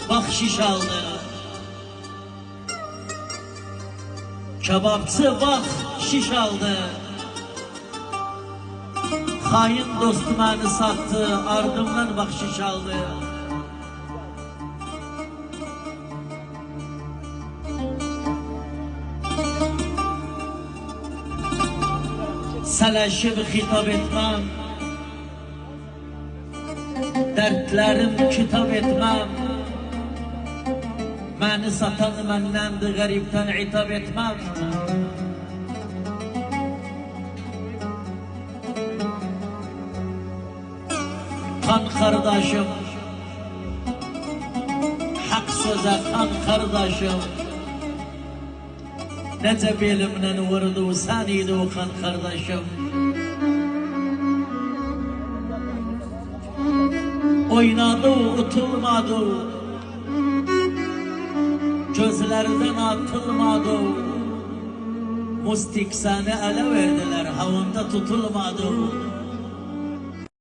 bahşiş aldı. Kebapçı bahşiş aldı. Hain dostum beni sattı, ardımdan bahşiş aldı. Sələşib hitap etmem, dertlerim kitap etmem. Beni satan bendendir, garipten hitap etmem. Kan kardeşim, hak söze kan kardeşim. Nece belimden vurdu, sen idi o kan kardeşim. Oynadı, utulmadı, gözlerden atılmadı. Mustik seni ele verdiler, havunda tutulmadı.